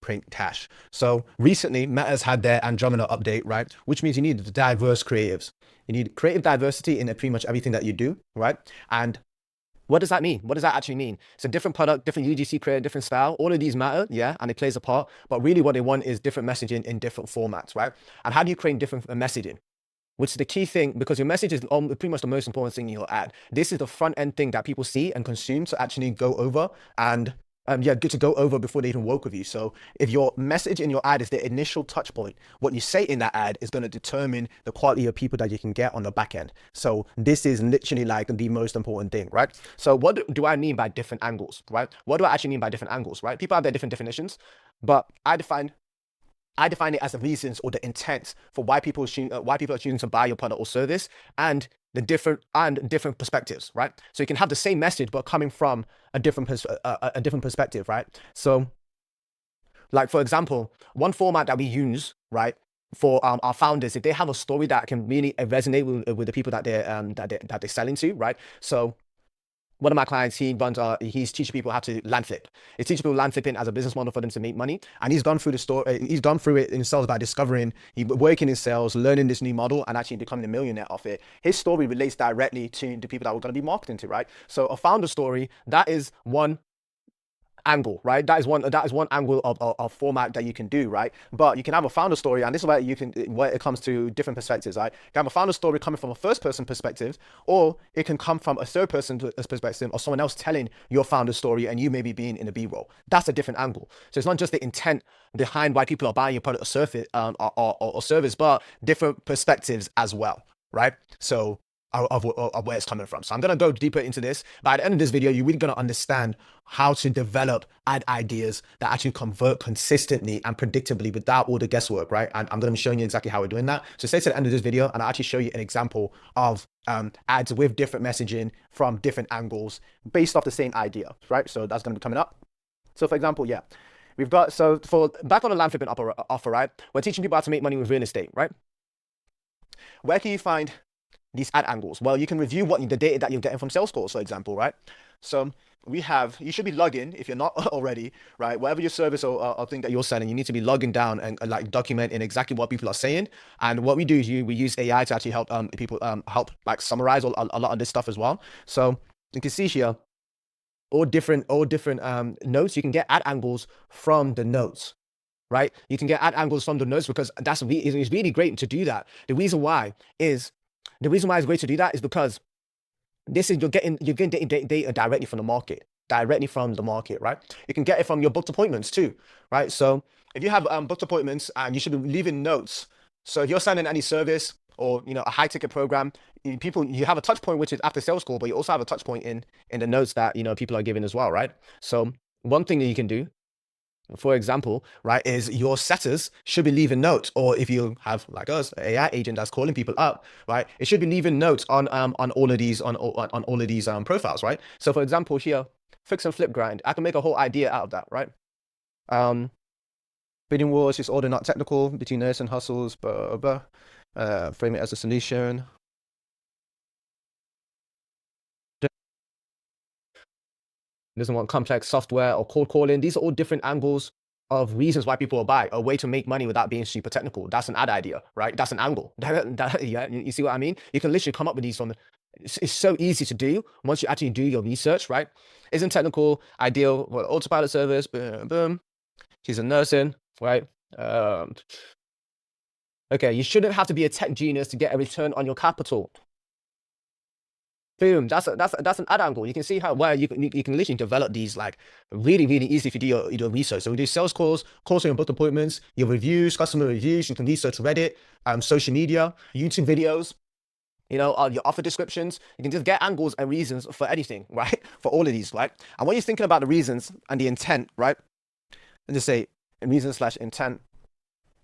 print cash. So recently, Meta's had their Andromeda update, right? Which means you need diverse creatives. You need creative diversity in pretty much everything that you do, right? And what does that mean? What does that actually mean? It's a different product, different UGC creator, different style. All of these matter, yeah, and it plays a part. But really what they want is different messaging in different formats, right? And how do you create different messaging? Which is the key thing, because your message is pretty much the most important thing in your ad. This is the front end thing that people see and consume to actually go over and yeah, good to go over before they even work with you. So if your message in your ad is the initial touch point, what you say in that ad is going to determine the quality of people that you can get on the back end. So this is literally like the most important thing, right? So what do I mean by different angles, right? What do I actually mean by different angles, right? People have their different definitions, but I define it as the reasons or the intent for why people are choosing to buy your product or service, and the different perspectives, right? So you can have the same message but coming from a different perspective, right? So, like for example, one format that we use, right, for our founders, if they have a story that can really resonate with the people that they're selling to, right? So one of my clients, he's teaching people how to land flip. He's teaching people land flipping as a business model for them to make money. And he's gone through the story, he's gone through it himself by discovering, working in sales, learning this new model, and actually becoming a millionaire off it. His story relates directly to the people that we're going to be marketing to, right? So a founder story, that is one angle, right? That is one angle of format that you can do, right? But you can have a founder story, and this is where it comes to different perspectives, right? You can have a founder story coming from a first person perspective, or it can come from a third person perspective, or someone else telling your founder story and you maybe being in a B-roll. That's a different angle. So it's not just the intent behind why people are buying your product or service, but different perspectives as well, right? So of where it's coming from. So I'm going to go deeper into this. But at the end of this video, you're really going to understand how to develop ad ideas that actually convert consistently and predictably without all the guesswork, right? And I'm going to be showing you exactly how we're doing that. So stay to the end of this video and I'll actually show you an example of ads with different messaging from different angles based off the same idea, right? So that's going to be coming up. So for example, yeah, we've got, so for back on the land flipping offer, right? We're teaching people how to make money with real estate, right? Where can you find these ad angles? Well, you can review the data that you're getting from sales calls, for example, right? So you should be logging, if you're not already, right? Whatever your service or thing that you're selling, you need to be logging down and like documenting exactly what people are saying. And what we do is we use AI to actually help people help like summarize a lot of this stuff as well. So you can see here all different notes. You can get ad angles from the notes, right? You can get ad angles from the notes because it's really great to do that. The reason why it's great to do that is because you're getting data directly from the market, right? You can get it from your booked appointments too, right? So if you have booked appointments and you should be leaving notes. So if you're selling any service or a high ticket program, you have a touch point which is after sales call, but you also have a touch point in the notes that people are giving as well, right? So one thing that you can do, for example, right, is your setters should be leaving notes, or if you have like us, an AI agent that's calling people up, right, it should be leaving notes on all of these profiles, right? So for example, here, fix and flip grind, I can make a whole idea out of that, right? Bidding wars is order not technical between nurse and hustles, blah, blah, blah. Frame it as a solution. Doesn't want complex software or cold calling. These are all different angles of reasons why people will buy. A way to make money without being super technical. That's an ad idea, right? That's an angle. Yeah, you see what I mean? You can literally come up with these from. It's so easy to do once you actually do your research, right? Isn't technical, ideal, well, autopilot service, boom, boom. She's a nursing, right? Okay, you shouldn't have to be a tech genius to get a return on your capital. Boom, that's an ad angle. You can see where you can literally develop these like really easy if you do your research. So we do sales calls on your booked appointments, your reviews, customer reviews. You can research Reddit, social media, YouTube videos, your offer descriptions. You can just get angles and reasons for anything, right? For all of these, right? And when you're thinking about the reasons and the intent, right? And just say reasons/intent.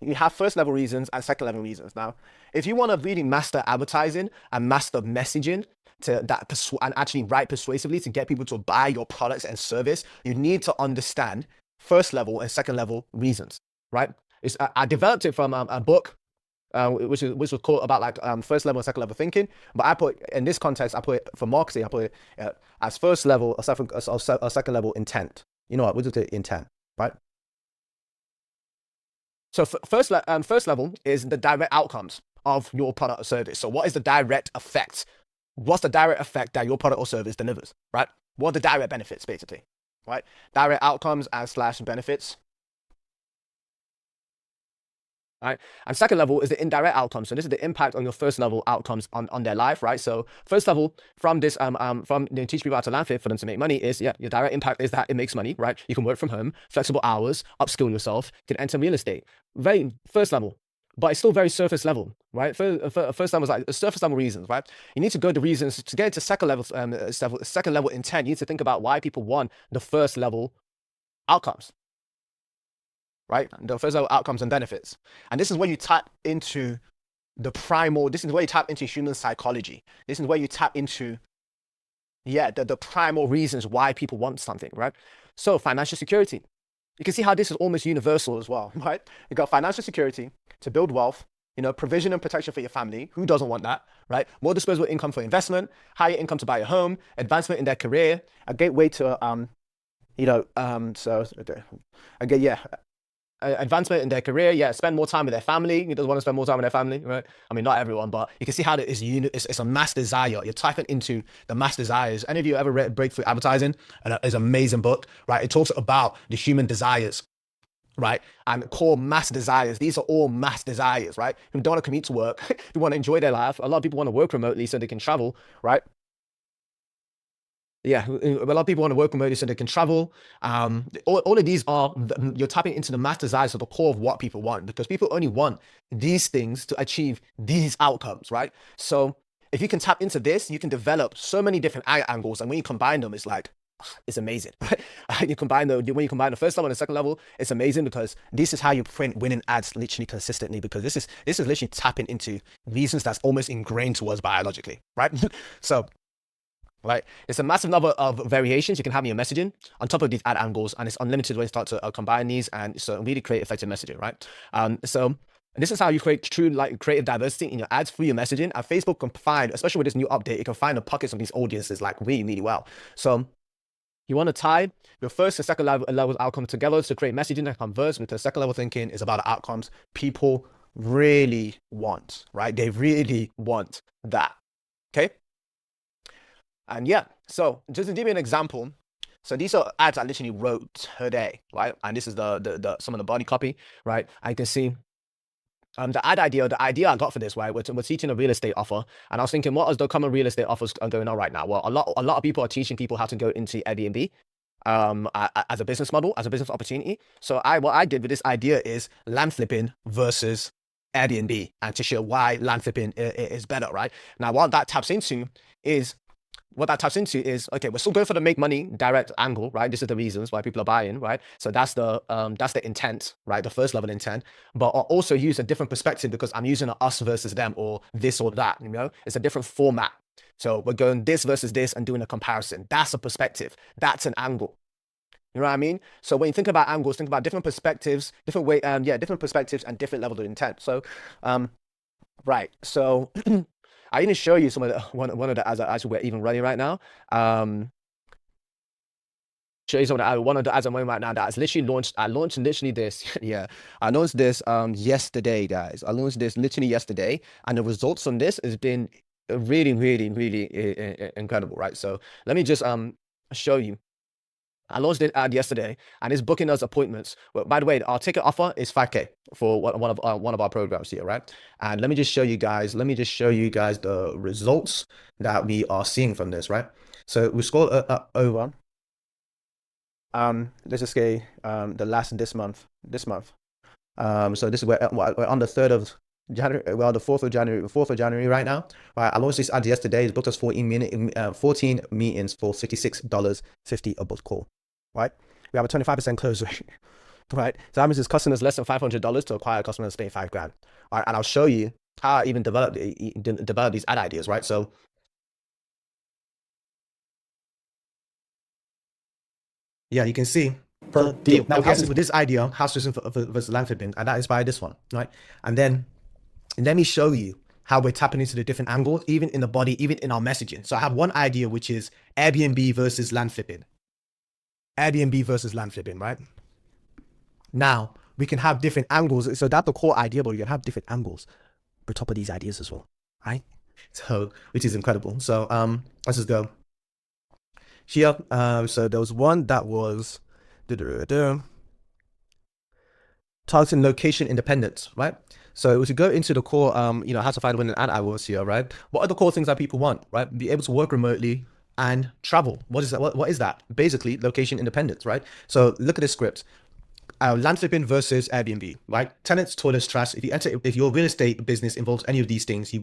You have first level reasons and second level reasons. Now, if you want to really master advertising and master messaging and actually write persuasively to get people to buy your products and service, you need to understand first level and second level reasons, right? I developed it from a book, which was called about like first level and second level thinking. But I put in this context, I put it for marketing, I put it as first level or second level intent. You know what? We'll do the intent, right? So first level is the direct outcomes of your product or service. So what is the direct effect? What's the direct effect that your product or service delivers, right? What are the direct benefits, basically, right? Direct outcomes and slash benefits. Right. And second level is the indirect outcomes. So this is the impact on your first level outcomes on their life, right? So first level from this from teach people how to land fit for them to make money is, yeah, your direct impact is that it makes money, right? You can work from home, flexible hours, upskill yourself, can enter real estate. Very first level, but it's still very surface level, right? First level is like surface level reasons, right? You need to go to reasons to get into second level second level intent. You need to think about why people want the first level outcomes, right? The first level outcomes and benefits. And this is where you tap into the primal, this is where you tap into human psychology. This is where you tap into, yeah, the primal reasons why people want something, right? So financial security. You can see how this is almost universal as well, right? You got financial security to build wealth, you know, provision and protection for your family. Who doesn't want that, right? More disposable income for investment, higher income to buy a home, advancement in their career, a gateway to, advancement in their career, yeah, spend more time with their family. Who doesn't want to spend more time with their family, right? I mean, not everyone, but you can see how it's a mass desire. You're typing into the mass desires. Any of you ever read Breakthrough Advertising? And it's an amazing book, right? It talks about the human desires, right? And core mass desires. These are all mass desires, right? Who don't want to commute to work, who want to enjoy their life. A lot of people want to work remotely so they can travel, right? Yeah, a lot of people want to work remotely so they can travel. All of these are, you're tapping into the mass desires of the core of what people want, because people only want these things to achieve these outcomes, right? So if you can tap into this, you can develop so many different angles. And when you combine them, it's like, it's amazing, right? When you combine the first level and the second level, it's amazing, because this is how you print winning ads literally consistently, because this is literally tapping into reasons that's almost ingrained to us biologically, right? So, right, it's a massive number of variations you can have in your messaging on top of these ad angles, and it's unlimited when you start to combine these, and so really create effective messaging, right? So this is how you create true creative diversity in your ads through your messaging. And Facebook can find, especially with this new update, it can find the pockets of these audiences like really well. So you want to tie your first and second level outcome together to create messaging that converts, because second level thinking is about the outcomes people really want, right? They really want that, okay? And yeah, so just to give you an example, so these are ads I literally wrote today, right? And this is the some of the body copy, right? I can see the idea I got for this, right? We're teaching a real estate offer, and I was thinking, what is the common real estate offers going on right now? Well, a lot of people are teaching people how to go into Airbnb as a business model, as a business opportunity. So what I did with this idea is land flipping versus Airbnb, and to show why land flipping is better, right? Now, what that taps into is okay, we're still going for the make money direct angle, right? This is the reasons why people are buying, right? So that's the intent, right? The first level intent, but I'll also use a different perspective because I'm using an us versus them or this or that, you know? It's a different format. So we're going this versus this and doing a comparison. That's a perspective. That's an angle. You know what I mean? So when you think about angles, think about different perspectives, different perspectives and different levels of intent. So, right. So I didn't show you some of the one of the ads that actually we're even running right now. Show you some of the one of the ads I'm running right now that's literally launched. I launched literally this. Yeah, I launched this yesterday, guys. I launched this literally yesterday, and the results from this has been really, really, really incredible, right? So let me just show you. I launched this ad yesterday, and it's booking us appointments. Well, by the way, our ticket offer is 5K for one of our programs here, right? And let me just show you guys. The results that we are seeing from this, right? So we scroll over. Let's just say this month. So this is where we're on the 3rd of January. Well, the 4th of January right now. Right, I launched this ad yesterday. It's booked us 14 meetings for $66.50 a book call. Right, we have a 25% close rate. Right, so that means it's costing us less than $500 to acquire a customer that's paying $5,000. All right, and I'll show you how I even develop these ad ideas. Right, so yeah, you can see the deal. Now, with this idea, house versus land flipping, and that is by this one, right? And then let me show you how we're tapping into the different angles, even in the body, even in our messaging. So I have one idea, which is Airbnb versus land flipping. Airbnb versus land flipping, right? Now, we can have different angles. So that's the core idea, but you can have different angles on top of these ideas as well, right? So, which is incredible. So, let's just go here. So there was one that was targeting location independence, right? So to go into the core, how to find winning ad awards here, right? What are the core things that people want, right? Be able to work remotely and travel. What is that? What is that? Basically, location independence, right? So look at this script. Land flipping versus Airbnb, right? Tenants, toilets, trash. If your real estate business involves any of these things, you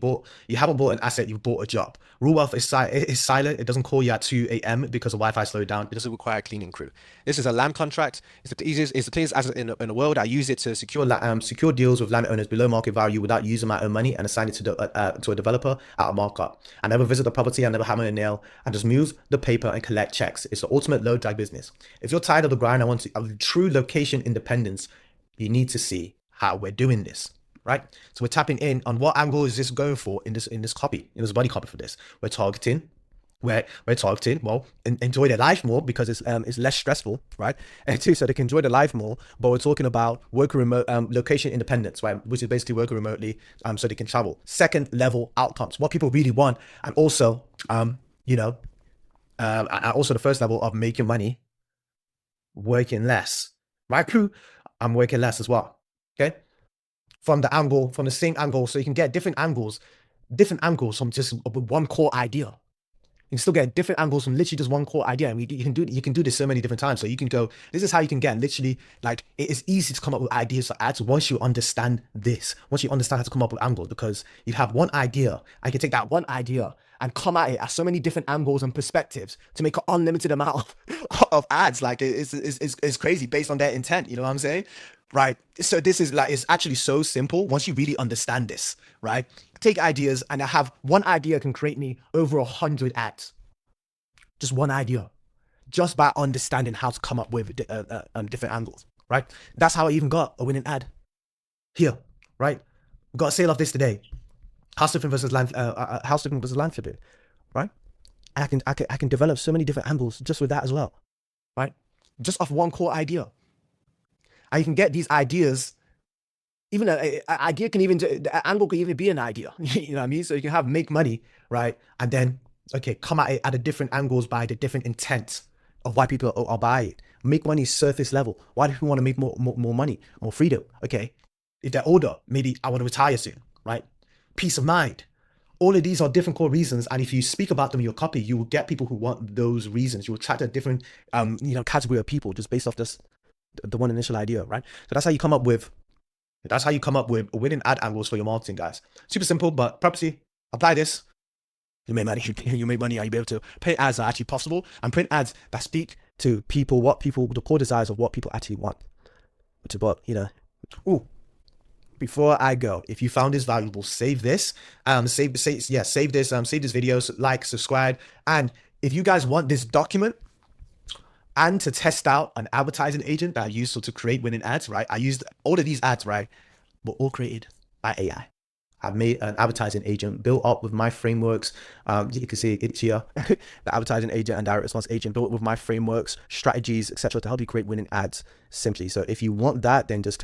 haven't bought an asset, you've bought a job. Rule wealth is silent. It doesn't call you at 2 a.m. because the Wi-Fi slowed down. It doesn't require a cleaning crew. This is a land contract. It's the cleanest asset in the world. I use it to secure deals with landowners below market value without using my own money and assign it to a developer at a markup. I never visit the property. I never hammer a nail. I just move the paper and collect checks. It's the ultimate low drag business. If you're tired of the grind, I want true location independence, you need to see how we're doing this, right? So we're tapping in on what angle is this going for in this copy, in this body copy for this. We're targeting, well, enjoy their life more because it's less stressful, right? And two, so they can enjoy their life more. But we're talking about working remote, location independence, right? Which is basically working remotely, so they can travel. Second level outcomes, what people really want, and also, also the first level of making money, working less. My crew, I'm working less as well. Okay. From the same angle. So you can get different angles from just one core idea. You can still get different angles from literally just one core idea. And you can do this so many different times. So you can go, this is how you can get literally, like, it is easy to come up with ideas for ads once you understand this, once you understand how to come up with angles, because you have one idea. I can take that one idea and come at it at so many different angles and perspectives to make an unlimited amount of ads. Like, it's crazy based on their intent. You know what I'm saying? Right. So this is like, it's actually so simple once you really understand this, right? Take ideas, and I have one idea can create me over 100 ads. Just one idea, just by understanding how to come up with different angles, right? That's how I even got a winning ad here, right? We got a sale of this today. House flipping versus land flipping, right? And I can develop so many different angles just with that as well, right? Just off one core idea. And you can get these ideas, even an idea can even, the angle can even be an idea, you know what I mean? So you can make money, right? And then, okay, come at it at the different angles by the different intent of why people are buying it. Make money surface level. Why do people want to make more money, more freedom? Okay, if they're older, maybe I want to retire soon, right? Peace of mind. All of these are different core reasons, and if you speak about them in your copy, you will get people who want those reasons. You will attract a different, category of people just based off the one initial idea, right? So that's how you come up with winning ad angles for your marketing, guys. Super simple, but property, apply this. You make money. You make money. Are you able to pay ads that are actually possible and print ads that speak to people, the core desires of what people actually want? Which is what, ooh. Before I go, if you found this valuable, save this. Save this video, like, subscribe. And if you guys want this document and to test out an advertising agent that I used to create winning ads, right? I used all of these ads, right? Were all created by AI. I've made an advertising agent built up with my frameworks. You can see it here. The advertising agent and direct response agent built with my frameworks, strategies, etc., to help you create winning ads simply. So if you want that, then just click